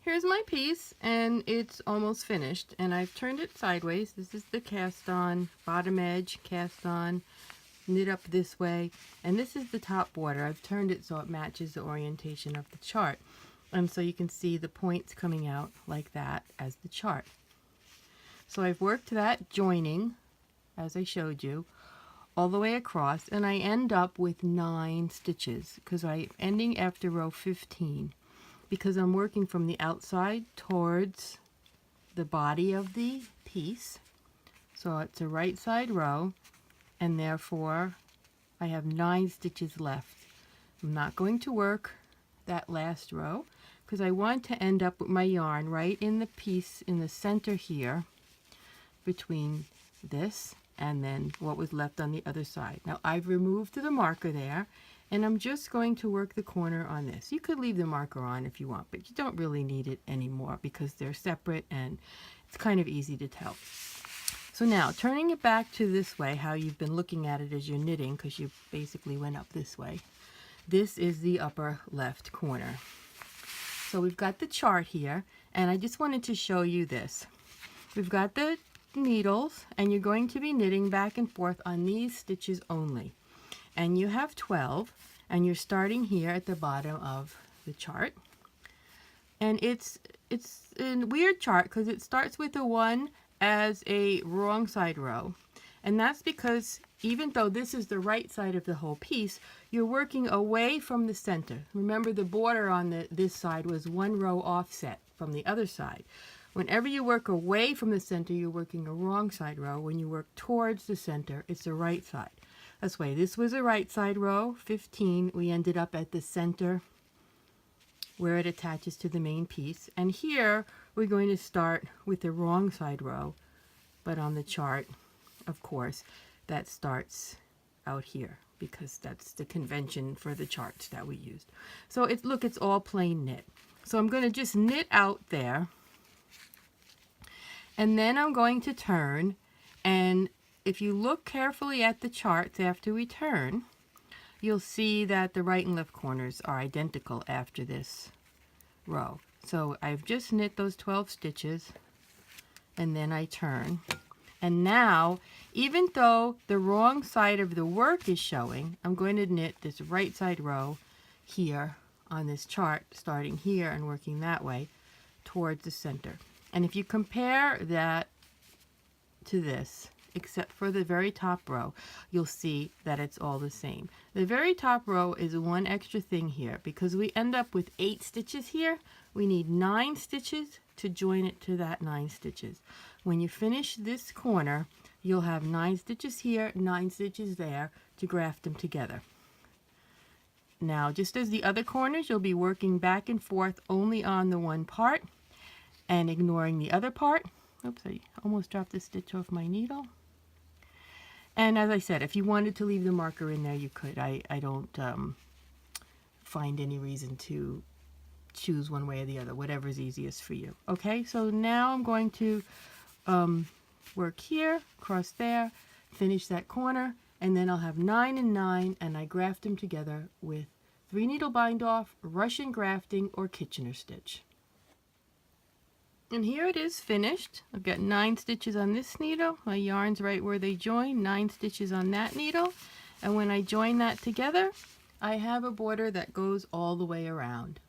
here's my piece, and it's almost finished, and I've turned it sideways. This is the cast on, bottom edge, cast on, knit up this way, and this is the top border. I've turned it so it matches the orientation of the chart, and so you can see the points coming out like that as the chart. So I've worked that joining, as I showed you, all the way across, and I end up with 9 stitches because I'm ending after row 15, because I'm working from the outside towards the body of the piece. So it's a right side row, and therefore I have 9 stitches left. I'm not going to work that last row because I want to end up with my yarn right in the piece in the center here between this and then what was left on the other side. Now I've removed the marker there, and I'm just going to work the corner on this. You could leave the marker on if you want, but you don't really need it anymore because they're separate and it's kind of easy to tell. So now turning it back to this way, how you've been looking at it as you're knitting, because you basically went up this way. This is the upper left corner. So we've got the chart here, and I just wanted to show you this. We've got the needles, and you're going to be knitting back and forth on these stitches only, and you have 12, and you're starting here at the bottom of the chart, and it's a weird chart because it starts with a 1 as a wrong side row, and that's because even though this is the right side of the whole piece, you're working away from the center. Remember, the border on this side was 1 row offset from the other side. Whenever you work away from the center, you're working a wrong side row. When you work towards the center, it's the right side. That's why this was a right side row, 15. We ended up at the center where it attaches to the main piece. And here, we're going to start with the wrong side row. But on the chart, of course, that starts out here because that's the convention for the charts that we used. So look, it's all plain knit. So I'm going to just knit out there. And then I'm going to turn, and if you look carefully at the charts after we turn, you'll see that the right and left corners are identical after this row. So I've just knit those 12 stitches, and then I turn. And now, even though the wrong side of the work is showing, I'm going to knit this right side row here on this chart, starting here and working that way towards the center. And if you compare that to this, except for the very top row, you'll see that it's all the same. The very top row is one extra thing here because we end up with 8 stitches here. We need 9 stitches to join it to that 9 stitches. When you finish this corner, you'll have 9 stitches here, 9 stitches there to graft them together. Now, just as the other corners, you'll be working back and forth only on the one part and ignoring the other part. Oops, I almost dropped the stitch off my needle. And as I said, if you wanted to leave the marker in there, you could. I don't find any reason to choose one way or the other, whatever's easiest for you. Okay, so now I'm going to work here, cross there, finish that corner, and then I'll have 9 and 9, and I graft them together with 3 needle bind off, Russian grafting, or Kitchener stitch. And here it is finished. I've got 9 stitches on this needle. My yarn's right where they join, 9 stitches on that needle. And when I join that together, I have a border that goes all the way around.